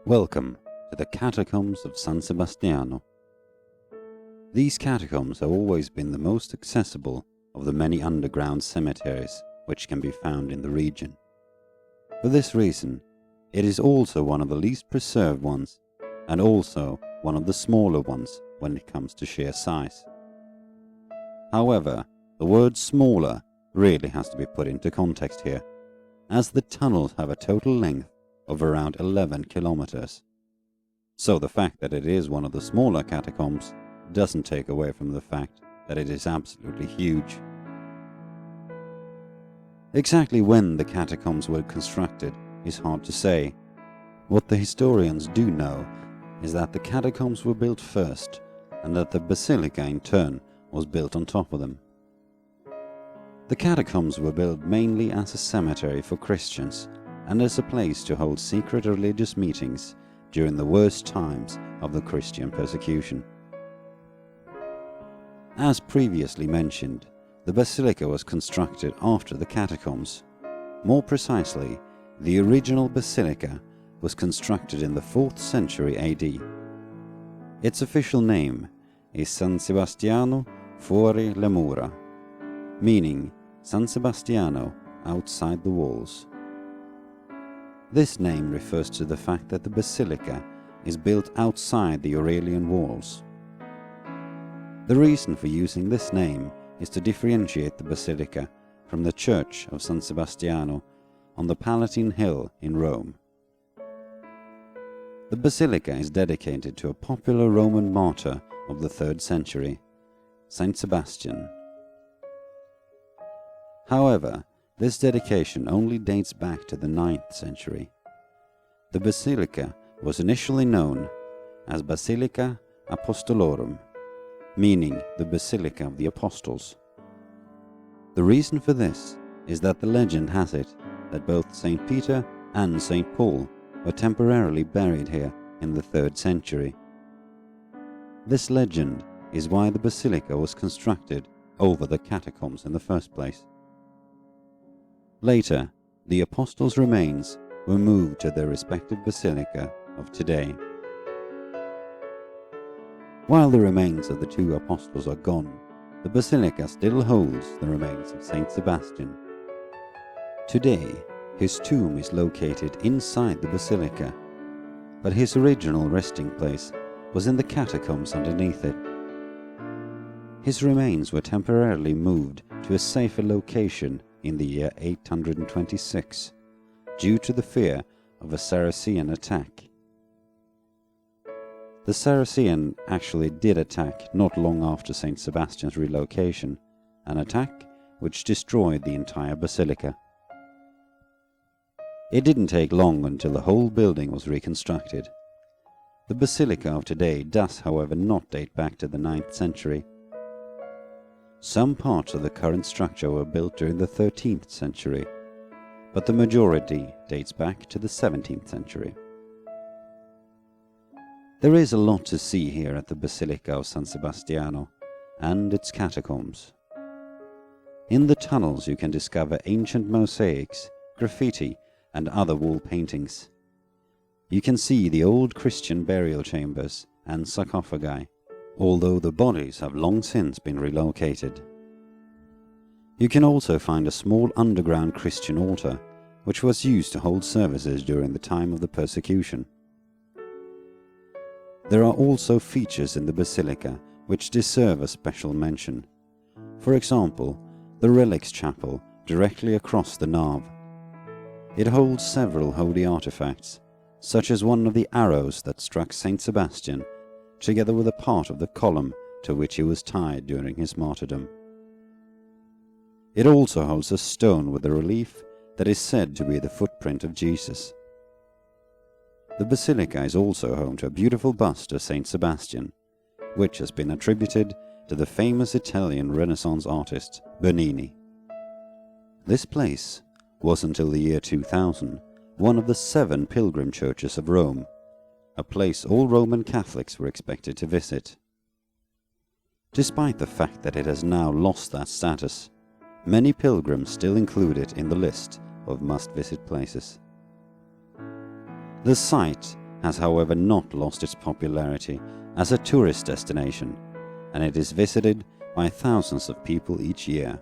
Welcome to the Catacombs of San Sebastiano. These catacombs have always been the most accessible of the many underground cemeteries which can be found in the region. For this reason, it is also one of the least preserved ones and also one of the smaller ones when it comes to sheer size. However, the word smaller really has to be put into context here, as the tunnels have a total length of around 11 kilometers. So the fact that it is one of the smaller catacombs doesn't take away from the fact that it is absolutely huge. Exactly when the catacombs were constructed is hard to say. What the historians do know is that the catacombs were built first and that the basilica in turn was built on top of them. The catacombs were built mainly as a cemetery for Christians and as a place to hold secret religious meetings during the worst times of the Christian persecution. As previously mentioned, the basilica was constructed after the catacombs. More precisely, the original basilica was constructed in the 4th century AD. Its official name is San Sebastiano fuori le mura, meaning San Sebastiano outside the walls. This name refers to the fact that the basilica is built outside the Aurelian walls. The reason for using this name is to differentiate the basilica from the Church of San Sebastiano on the Palatine Hill in Rome. The basilica is dedicated to a popular Roman martyr of the 3rd century, Saint Sebastian. However, this dedication only dates back to the 9th century. The basilica was initially known as Basilica Apostolorum, meaning the Basilica of the Apostles. The reason for this is that the legend has it that both St. Peter and St. Paul were temporarily buried here in the 3rd century. This legend is why the basilica was constructed over the catacombs in the first place. Later, the apostles' remains were moved to their respective basilica of today. While the remains of the 2 apostles are gone, the basilica still holds the remains of Saint Sebastian. Today, his tomb is located inside the basilica, but his original resting place was in the catacombs underneath it. His remains were temporarily moved to a safer location in the year 826, due to the fear of a Saracen attack. The Saracen actually did attack not long after St. Sebastian's relocation, an attack which destroyed the entire basilica. It didn't take long until the whole building was reconstructed. The basilica of today does, however, not date back to the 9th century. Some parts of the current structure were built during the 13th century, but the majority dates back to the 17th century. There is a lot to see here at the Basilica of San Sebastiano and its catacombs. In the tunnels you can discover ancient mosaics, graffiti, and other wall paintings. You can see the old Christian burial chambers and sarcophagi, although the bodies have long since been relocated. You can also find a small underground Christian altar, which was used to hold services during the time of the persecution. There are also features in the basilica which deserve a special mention. For example, the relics chapel directly across the nave. It holds several holy artifacts, such as one of the arrows that struck Saint Sebastian, together with a part of the column to which he was tied during his martyrdom. It also holds a stone with a relief that is said to be the footprint of Jesus. The basilica is also home to a beautiful bust of Saint Sebastian, which has been attributed to the famous Italian Renaissance artist Bernini. This place was until the year 2000 one of the 7 pilgrim churches of Rome, a place all Roman Catholics were expected to visit. Despite the fact that it has now lost that status, many pilgrims still include it in the list of must-visit places. The site has however not lost its popularity as a tourist destination, and it is visited by thousands of people each year.